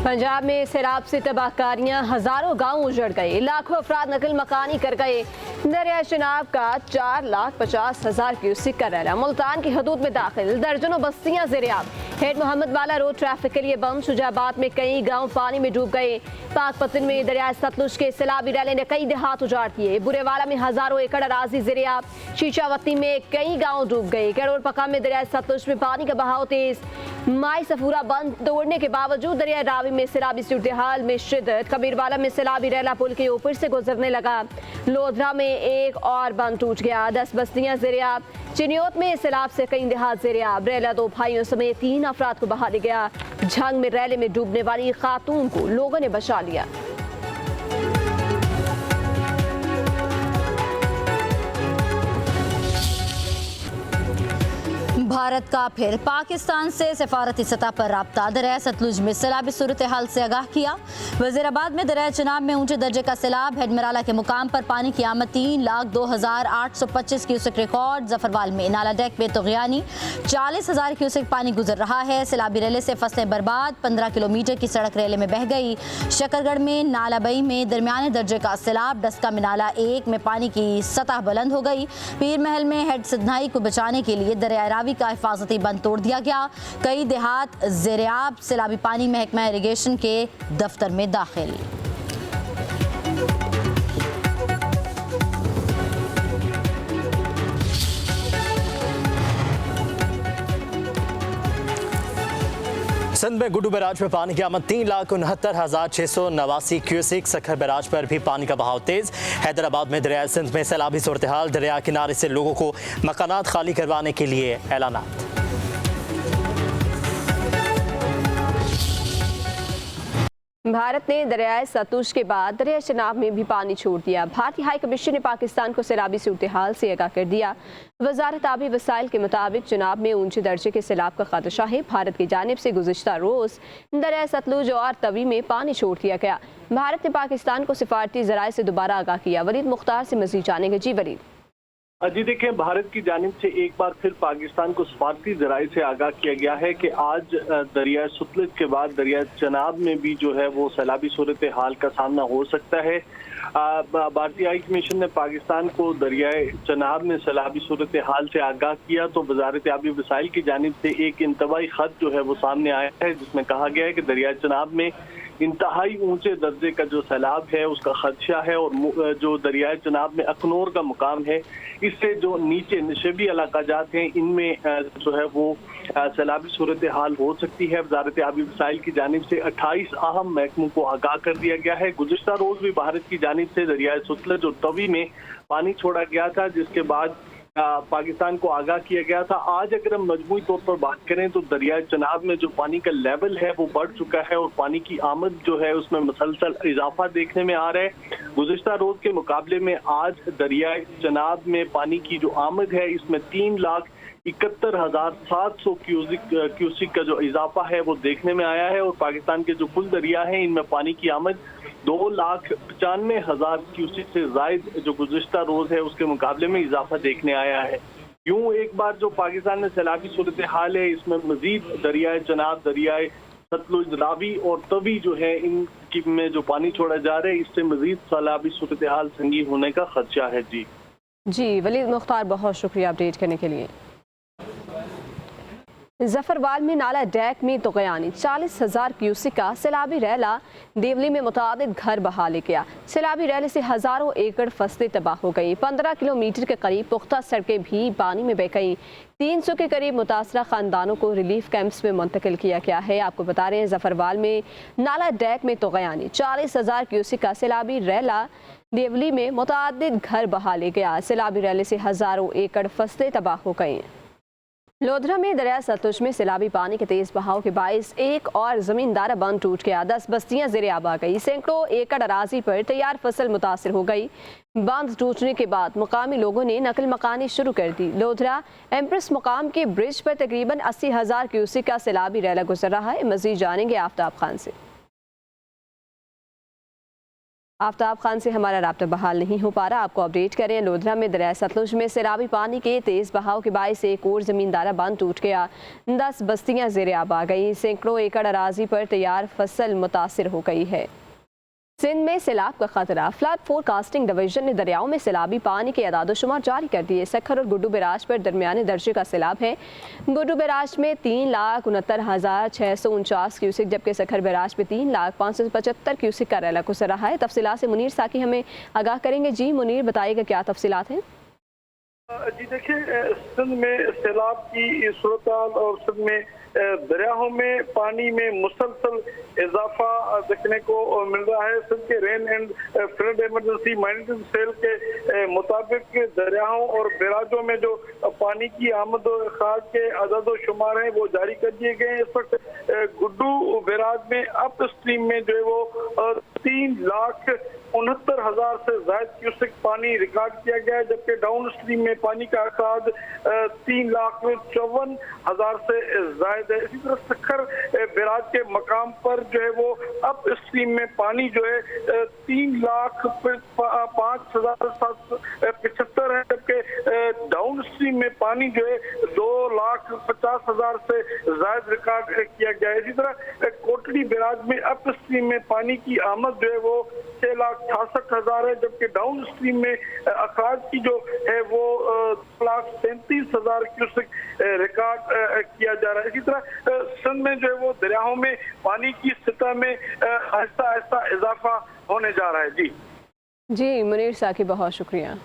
पंजाब में सैलाब से तबाहकारियां, हजारों गांव उजड़ गए, लाखों अफराद नकल मकानी कर गए। दरिया चनाब का 4,50,000 क्यूसिक का रैला मुल्तान की हदूद में दाखिल, दर्जनों बस्तियां ज़ेरियाब। हेड मोहम्मद वाला रोड ट्रैफिक के लिए बंद, शुजाबाद में कई गांव पानी में डूब गए। पाकपतन में दरिया सतलुज के सैलाबी रैले ने कई देहात उजाड़ दिए। बुरेवाला में हजारों एकड़ अराजी ज़ेरियाब, शीशावती में कई गाँव डूब गए। करोड़ पका में दरिया सतलुज में पानी का बहाव तेज, माई सफूरा बंद तोड़ने के बावजूद दरिया रावी में सैलाबी सूरत हाल में शिद्दत। कबीरवाला में सैलाबी रैला पुल के ऊपर से गुजरने लगा। लोधरा में एक और बंद टूट गया, 10 बस्तियां ज़ेरियाब। चिनियोत में सैलाब से कई देहात ज़ेरियाब, रैला 2 भाइयों समेत 3 अफराद को बहा दिया गया। झंग में रैले में डूबने वाली खातून को लोगों ने बचा लिया। भारत का फिर पाकिस्तान से सफारती सतह पर राब्ता, दरिया सतलुज में सैलाबी सूरत हाल से आगाह किया। वजीराबाद में दरिया चनाब में ऊंचे दर्जे का सैलाब, हेडमराला के मुकाम पर पानी की आमद 3,02,825 क्यूसेक रिकॉर्ड। जफरवाल में नाला डेक में तुगयानी 40,000 क्यूसेक पानी गुजर रहा है। सैलाबी रेले से फसलें बर्बाद, 15 किलोमीटर की सड़क रेले में बह गई। शकरगढ़ में नालाबई में दरमियाने दर्जे का सैलाब, डस्का में नाला 1 में पानी की सतह बुलंद हो गई। पीर महल में हेड सिद्धनाई को बचाने के लिए दरिया रावी का हिफाजती बंद तोड़ दिया गया। कई देहात ज़ेरियाब, सैलाबी पानी महकमा इरिगेशन के दफ्तर में दाखिल। सिंध में गुड्डू बैराज में पानी की आमद 3,69,689 क्यूसेक। सखर बैराज पर भी पानी का बहाव तेज। हैदराबाद में दरिया सिंध में सैलाबी सूरत हाल, दरिया किनारे से लोगों को मकानात खाली करवाने के लिए ऐलानात। भारत ने दरियाए सतलुज के बाद दरिया चनाब में भी पानी छोड़ दिया। भारतीय हाई कमीशन ने पाकिस्तान को सैलाबी सूरत हाल से आगाह कर दिया। वजारत आबी वसाइल के मुताबिक चनाब में ऊंचे दर्जे के सैलाब का खदशा है। भारत की जानिब से गुज़िश्ता रोज़ दरिया सतलुज और तवी में पानी छोड़ दिया गया। भारत ने पाकिस्तान को सिफारती ज़राए से दोबारा आगाह किया। वलीद मुख्तार से मज़ीद जानेंगे। जी वलीद। जी देखें, भारत की जानिब से एक बार फिर पाकिस्तान को सिफारती जराए से आगाह किया गया है कि आज दरिया सतलुज के बाद दरिया चनाब में भी जो है वो सैलाबी सूरत हाल का सामना हो सकता है। भारतीय हाई कमीशन ने पाकिस्तान को दरियाए चनाब में सैलाबी सूरत हाल से आगाह किया तो वजारत आबी वसाइल की जानिब से एक इंतबाही खत जो है वो सामने आया है, जिसमें कहा गया है कि दरिया चनाब में इंतहाई ऊंचे दर्जे का जो सैलाब है उसका खदशा है और जो दरियाए चनाब में अखनौर का मुकाम है, इससे जो नीचे नशेबी इलाका जाते हैं इनमें जो है वो सैलाबी सूरत हाल हो सकती है। वजारत आबी वसाइल की जानिब से 28 अहम महकमों को आगाह कर दिया गया है। गुज़िश्ता रोज भी भारत की जानिब से दरियाए सतलुज और तवी में पानी छोड़ा गया था, जिसके बाद पाकिस्तान को आगाह किया गया था। आज अगर हम मजमूई तौर पर बात करें तो दरियाए चनाब में जो पानी का लेवल है वो बढ़ चुका है और पानी की आमद जो है उसमें मुसलसल इजाफा देखने में आ रहा है। गुज़िश्ता रोज के मुकाबले में आज दरियाए चनाब में पानी की जो आमद है इसमें 3,71,700 क्यूसिक का जो इजाफा है वो देखने में आया है और पाकिस्तान के जो कुल दरिया हैं इनमें पानी की आमद 2,95,000 क्यूसिक से जायद जो गुज़िश्ता रोज है उसके मुकाबले में इजाफा देखने आया है। यूं एक बार जो पाकिस्तान में सैलाबी सूरत हाल है इसमें मजीद दरियाए चनाब, दरियाए सतलुज, रावी और तवी जो है इनकी में जो पानी छोड़ा जा रहा है इससे मजीद सैलाबी सूरत हाल संगीन होने का खदशा है। जी वलीद मुख्तार, बहुत शुक्रिया अपडेट करने के लिए। जफरवाल में नाला डेक में तुगयानी 40,000 क्यूसिक का सैलाबी रैला, देवली में मुतादिद घर बहा ले गया। सैलाबी रैले से हजारों एकड़ फसलें तबाह हो गई। 15 किलोमीटर के करीब पुख्ता सड़कें भी पानी में बह गई। 300 के करीब मुतासरा खानदानों को रिलीफ कैंप्स में मुंतकिल किया गया है। आपको बता रहे हैं जफरवाल में नाला डेक में तुगयानी 40,000 क्यूसिक का सैलाबी रैला, देवली में मुतादिद घर बहा ले गया। सैलाबी रैले से हजारों एकड़ फसलें तबाह हो गई। लोधरा में दरिया सतलुज में सैलाबी पानी के तेज बहाव के बायस एक और जमींदारा बंद टूट गया। 10 बस्तियां ज़ेरियाब आ गई। सैकड़ों एकड़ अराजी पर तैयार फसल मुतासर हो गई। बांध टूटने के बाद मुकामी लोगों ने नकल मकानी शुरू कर दी। लोधरा एम्प्रेस मुकाम के ब्रिज पर तकरीबन 80,000 क्यूसिक का सैलाबी रैला गुजर रहा है। मजीद जानेंगे आफ्ताब खान से। आफ्ताब खान से हमारा राब्ता बहाल नहीं हो पा रहा, आपको अपडेट करें। लोधरा में दरिया सतलुज में सैलाबी पानी के तेज बहाव के बायस एक और जमींदारा बांध टूट गया। 10 बस्तियां ज़ेरे आब आ गई। सैकड़ों एकड़ अराजी पर तैयार फसल मुतासिर हो गई है। सिंध में सैलाब का खतरा। फ्लड फोरकास्टिंग डिवीजन ने दरियाओं में सैलाबी पानी के अदाद-ओ-शुमार जारी कर दिए। सखर और गुड्डू बैराज पर दरमियाने दर्जे का सैलाब है। गुड्डू बैराज में 3,69,649 क्यूसिक, जबकि सखर बैराज में 3,05,75 क्यूसिक का रैला गुजर रहा है। तफसीलात से मुनीर साकी हमें आगाह करेंगे। जी मुनीर, बताइएगा क्या तफसीलात हैं? जी देखिए, सिंध में सैलाब की सूरत और सिंध में दरियाओं में पानी में मुसलसल इजाफा देखने को मिल रहा है। सिंध के rain and flood emergency management cell के मुताबिक दरियाओं और बैराजों में जो पानी की आमद और अखराज के अदद व शुमार हैं वो जारी कर दिए गए हैं। इस वक्त गुड्डू बैराज में अप स्ट्रीम में जो है वो 3,69,000 से ज्यादा क्यूसेक पानी रिकॉर्ड किया गया है, जबकि डाउन स्ट्रीम में पानी का अखराज 3,54,000 से ज्यादा है। इसी तरह सखर बैराज के मकाम पर जो है वो अप स्ट्रीम में पानी जो है 3,05,775 है, जबकि डाउन स्ट्रीम में पानी जो है 2,50,000 से ज्यादा रिकॉर्ड किया गया है। इसी तरह कोटड़ी बैराज में अप स्ट्रीम में पानी की आमद जो है वो 6,68,000 है, जबकि डाउन स्ट्रीम में अखराज की जो है वो 2,37,000 क्यूसेक रिकॉर्ड किया जा रहा है। इसी तरह सिंध में जो है वो दरियाओं में पानी की सतह में आहिस्ता आहिस्ता इजाफा होने जा रहा है। जी मुनीर साकी, बहुत शुक्रिया।